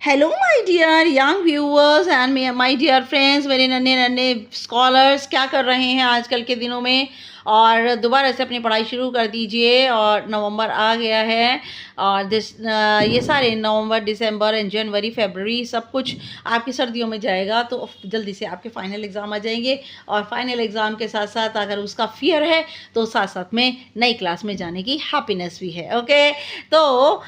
Hello my dear young viewers and my dear friends, मेरे नन्हे नन्हे स्कॉलर्स क्या कर रहे हैं आजकल के दिनों में। और दोबारा से अपनी पढ़ाई शुरू कर दीजिए। और नवंबर आ गया है और ये सारे नवंबर, दिसंबर एंड जनवरी, फरवरी सब कुछ आपकी सर्दियों में जाएगा, तो जल्दी से आपके फाइनल एग्ज़ाम आ जाएंगे। और फाइनल एग्ज़ाम के साथ साथ अगर उसका फियर है तो साथ साथ में नई क्लास में जाने की हैप्पीनेस भी है। ओके, तो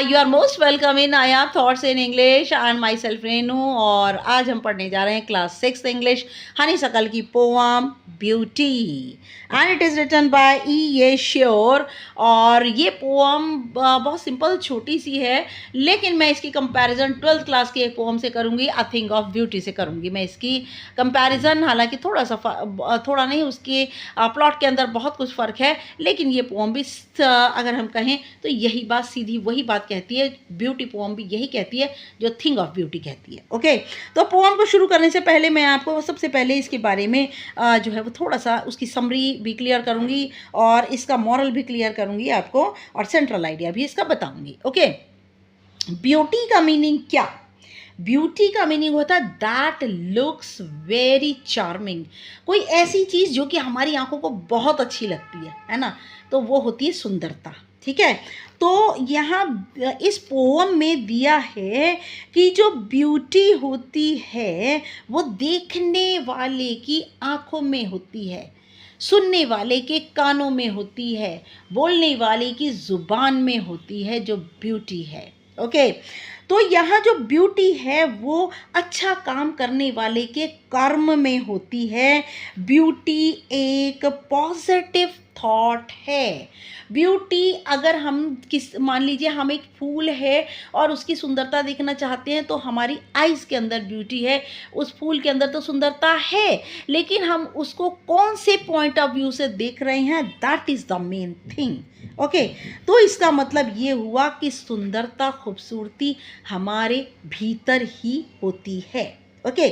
you are most welcome in I am thoughts in English and myself Renu. और आज हम पढ़ने जा रहे हैं क्लास 6 इंग्लिश, हनी सकल की poem beauty and it is written by Yeh Shure. और ये पोअम बहुत सिंपल छोटी सी है, लेकिन मैं इसकी कंपैरिजन 12th क्लास की एक पोअम से करूँगी, अ थिंग ऑफ ब्यूटी से करूँगी मैं इसकी कंपैरिजन। हालांकि थोड़ा सा थोड़ा नहीं, उसके प्लॉट के अंदर बहुत कुछ फ़र्क है, लेकिन ये पोअम भी अगर हम कहें तो यही बात, सीधी वही बात कहती है। ब्यूटी पोअम भी यही कहती है जो थिंग ऑफ ब्यूटी कहती है। ओके, तो पोअम को शुरू करने से पहले मैं आपको सबसे पहले इसके बारे में जो है वो थोड़ा सा उसकी समरी भी क्लियर करूँगी और इसका मॉरल भी क्लियर करूँगी आपको, और सेंट्रल आइडिया भी इसका बताऊँगी। ओके, ब्यूटी का मीनिंग क्या? ब्यूटी का मीनिंग होता है दैट लुक्स वेरी चार्मिंग। कोई ऐसी चीज़ जो कि हमारी आंखों को बहुत अच्छी लगती है ना, तो वो होती है सुंदरता। ठीक है, तो यहाँ इस पोम में दिया है कि जो ब्यूटी होती है वो देखने वाले की आंखों में होती है, सुनने वाले के कानों में होती है, बोलने वाले की ज़ुबान में होती है जो ब्यूटी है। ओके, तो यहाँ जो ब्यूटी है वो अच्छा काम करने वाले के कर्म में होती है। ब्यूटी एक पॉजिटिव थॉट है। ब्यूटी, अगर हम मान लीजिए हम एक फूल है और उसकी सुंदरता देखना चाहते हैं, तो हमारी आइज़ के अंदर ब्यूटी है, उस फूल के अंदर तो सुंदरता है, लेकिन हम उसको कौन से पॉइंट ऑफ व्यू से देख रहे हैं, that is the main thing. Okay, तो इसका मतलब ये हुआ कि सुंदरता, खूबसूरती हमारे भीतर ही होती है। ओके,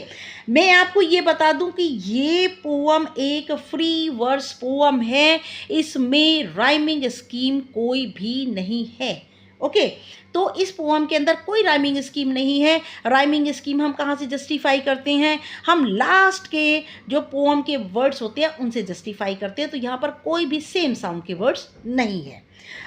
मैं आपको ये बता दूं कि ये पोअम एक फ्री वर्स पोअम है, इसमें राइमिंग स्कीम कोई भी नहीं है। ओके, तो इस पोअम के अंदर कोई राइमिंग स्कीम नहीं है। राइमिंग स्कीम हम कहाँ से जस्टिफाई करते हैं? हम लास्ट के जो पोअम के वर्ड्स होते हैं उनसे जस्टिफाई करते हैं, तो यहाँ पर कोई भी सेम साउंड के वर्ड्स नहीं है।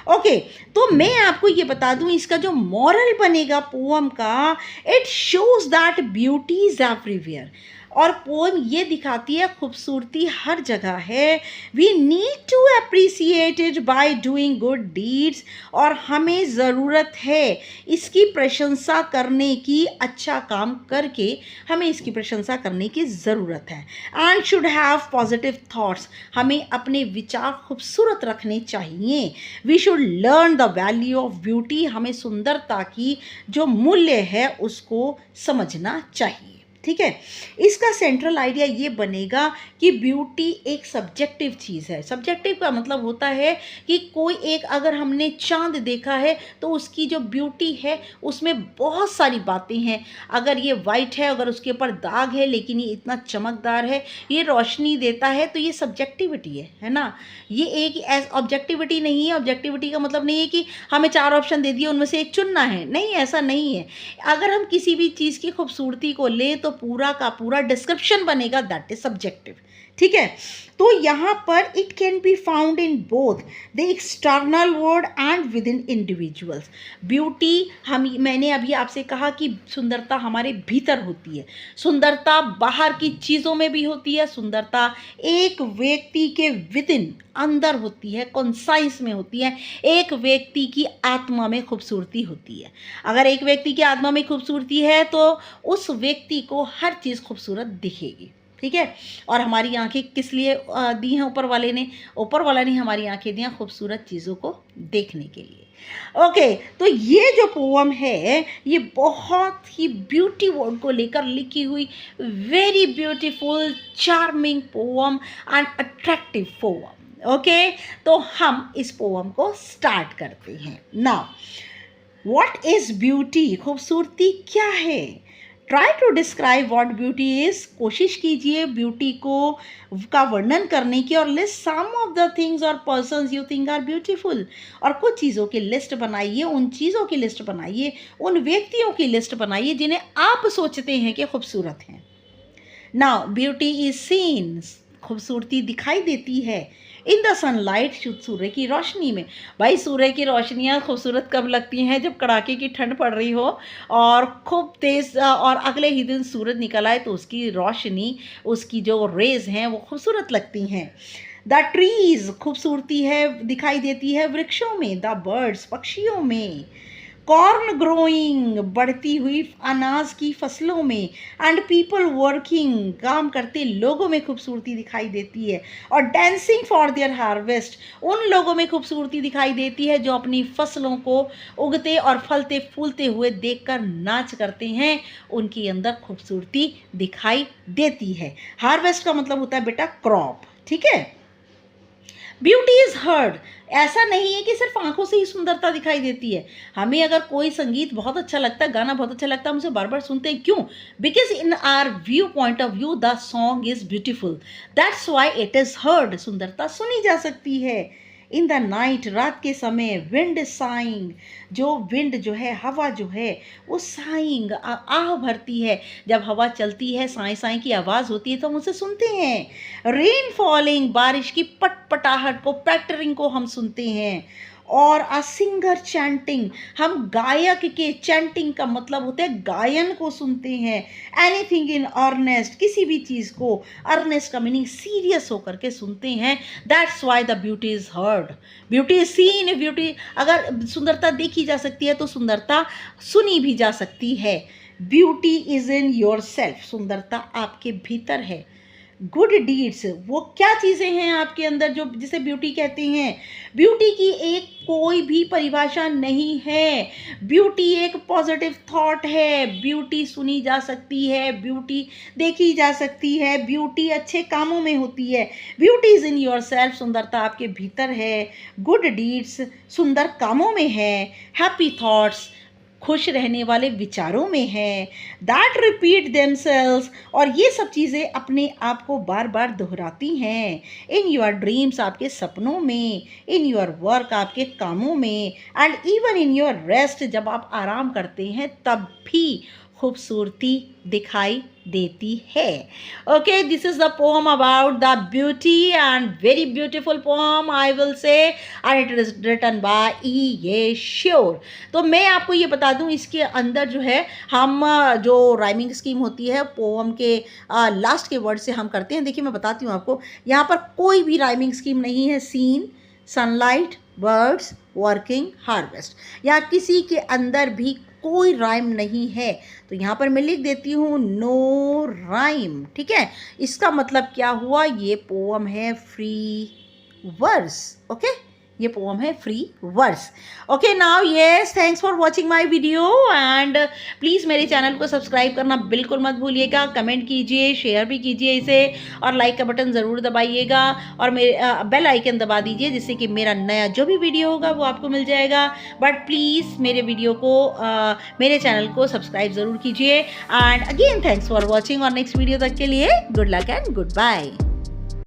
ओके, तो मैं आपको ये बता दूं इसका जो मॉरल बनेगा पोअम का, it shows that beauty is everywhere. और पोएम ये दिखाती है खूबसूरती हर जगह है। We need to appreciate it by doing good deeds. और हमें ज़रूरत है इसकी प्रशंसा करने की, अच्छा काम करके हमें इसकी प्रशंसा करने की ज़रूरत है। And should have positive thoughts, हमें अपने विचार खूबसूरत रखने चाहिए। We should learn the value of beauty, हमें सुंदरता की जो मूल्य है उसको समझना चाहिए। ठीक है, इसका सेंट्रल आइडिया ये बनेगा कि ब्यूटी एक सब्जेक्टिव चीज़ है। सब्जेक्टिव का मतलब होता है कि कोई एक, अगर हमने चांद देखा है तो उसकी जो ब्यूटी है उसमें बहुत सारी बातें हैं। अगर ये वाइट है, अगर उसके ऊपर दाग है, लेकिन ये इतना चमकदार है, ये रोशनी देता है, तो ये सब्जेक्टिविटी है ना। ये एक ऑब्जेक्टिविटी नहीं है। ऑब्जेक्टिविटी का मतलब नहीं है कि हमें 4 ऑप्शन दे दिए उनमें से एक चुनना है, नहीं, ऐसा नहीं है। अगर हम किसी भी चीज़ की खूबसूरती को लें तो पूरा का पूरा डिस्क्रिप्शन बनेगा, दैट इज सब्जेक्टिव। ठीक है, तो यहाँ पर it can be found in both the external world and with in individuals. Beauty, मैंने अभी आपसे कहा कि सुंदरता हमारे भीतर होती है, सुंदरता बाहर की चीज़ों में भी होती है, सुंदरता एक व्यक्ति के विद इन, अंदर होती है, कॉन्साइंस में होती है। एक व्यक्ति की आत्मा में खूबसूरती होती है। अगर एक व्यक्ति की आत्मा में खूबसूरती है तो उस व्यक्ति को हर चीज़ खूबसूरत दिखेगी। ठीक है, और हमारी आंखें किस लिए दी हैं ऊपर वाले ने? ऊपर वाला ने हमारी आंखें दी हैं खूबसूरत चीज़ों को देखने के लिए। ओके, तो ये जो पोअम है ये बहुत ही ब्यूटी वर्ड को लेकर लिखी हुई very beautiful, charming poem and attractive poem. Okay, तो हम इस पोअम को स्टार्ट करते हैं। Now, what is beauty? खूबसूरती क्या है? Try to describe what beauty is, कोशिश कीजिए ब्यूटी को का वर्णन करने की, और list some of the things और persons you think are beautiful, और कुछ चीज़ों की लिस्ट बनाइए, उन चीज़ों की लिस्ट बनाइए, उन व्यक्तियों की लिस्ट बनाइए जिन्हें आप सोचते हैं कि खूबसूरत हैं। नाउ ब्यूटी इज सीन, खूबसूरती दिखाई देती है इन द सनलाइट, सूर्य की रोशनी में। भाई सूर्य की रोशनियाँ खूबसूरत कब लगती हैं? जब कड़ाके की ठंड पड़ रही हो और खूब तेज़ और अगले ही दिन सूरज निकल आए तो उसकी रोशनी, उसकी जो रेज हैं वो खूबसूरत लगती हैं। द ट्रीज, खूबसूरती है दिखाई देती है वृक्षों में। द बर्ड्स, पक्षियों में। कॉर्न ग्रोइंग, बढ़ती हुई अनाज की फसलों में। एंड पीपल वर्किंग, काम करते लोगों में खूबसूरती दिखाई देती है। और डांसिंग फॉर देयर हार्वेस्ट, उन लोगों में खूबसूरती दिखाई देती है जो अपनी फसलों को उगते और फलते फूलते हुए देखकर नाच करते हैं, उनके अंदर खूबसूरती दिखाई देती है। हार्वेस्ट का मतलब होता है बेटा क्रॉप, ठीक है। ब्यूटी इज़ हर्ड, ऐसा नहीं है कि सिर्फ आंखों से ही सुंदरता दिखाई देती है। हमें अगर कोई संगीत बहुत अच्छा लगता है, गाना बहुत अच्छा लगता है, हम उसे बार बार सुनते हैं, क्यों? Because in our view point of view the song is beautiful, that's why it is heard, सुंदरता सुनी जा सकती है। इन द नाइट, रात के समय। विंड साइंग, जो विंड जो है, हवा जो है वो साइंग, आह भरती है। जब हवा चलती है साई साई की आवाज़ होती है तो हम उसे सुनते हैं। रेन फॉलिंग, बारिश की पटपटाहट को, पैटरिंग को हम सुनते हैं। और अ सिंगर चैंटिंग, हम गायक के, चैंटिंग का मतलब होता है गायन को सुनते हैं। एनीथिंग इन अर्नेस्ट, किसी भी चीज़ को, अर्नेस्ट का मीनिंग सीरियस होकर के सुनते हैं। That's why the beauty is heard. Beauty is seen, beauty, अगर सुंदरता देखी जा सकती है तो सुंदरता सुनी भी जा सकती है। Beauty is in your self, सुंदरता आपके भीतर है। गुड डीड्स, वो क्या चीज़ें हैं आपके अंदर जो जिसे ब्यूटी कहते हैं? ब्यूटी की एक कोई भी परिभाषा नहीं है। ब्यूटी एक पॉजिटिव थॉट है। ब्यूटी सुनी जा सकती है, ब्यूटी देखी जा सकती है, ब्यूटी अच्छे कामों में होती है। Beauty is in your self, सुंदरता आपके भीतर है। गुड डीड्स, सुंदर कामों में है। हैप्पी थॉट्स, खुश रहने वाले विचारों में है। दैट रिपीट देमसेल्व्स, और ये सब चीज़ें अपने आप को बार बार दोहराती हैं। इन योर ड्रीम्स, आपके सपनों में। इन योर वर्क, आपके कामों में। And even in your rest, जब आप आराम करते हैं तब भी खूबसूरती दिखाई देती है। Okay, this is the poem about the beauty, and very beautiful poem I will say, and it is written by Yeh Shure. तो मैं आपको ये बता दूं, इसके अंदर जो है हम जो राइमिंग स्कीम होती है पोम के लास्ट के वर्ड से हम करते हैं। देखिए मैं बताती हूँ आपको, यहाँ पर कोई भी राइमिंग स्कीम नहीं है। Seen, sunlight, birds, working, harvest, यहाँ किसी के अंदर भी कोई राइम नहीं है। तो यहाँ पर मैं लिख देती हूँ नो राइम, ठीक है। इसका मतलब क्या हुआ? ये पोम है फ्री वर्स, ओके, ये पोम है free verse. Okay, now yes, thanks for watching my video, and please मेरे चैनल को सब्सक्राइब करना बिल्कुल मत भूलिएगा। कमेंट कीजिए, शेयर भी कीजिए इसे, और लाइक का बटन ज़रूर दबाइएगा, और मेरे बेल आइकन दबा दीजिए जिससे कि मेरा नया जो भी वीडियो होगा वो आपको मिल जाएगा। बट प्लीज़ मेरे वीडियो को मेरे चैनल को सब्सक्राइब ज़रूर कीजिए। And again thanks for watching, और नेक्स्ट वीडियो तक के लिए good luck and good bye.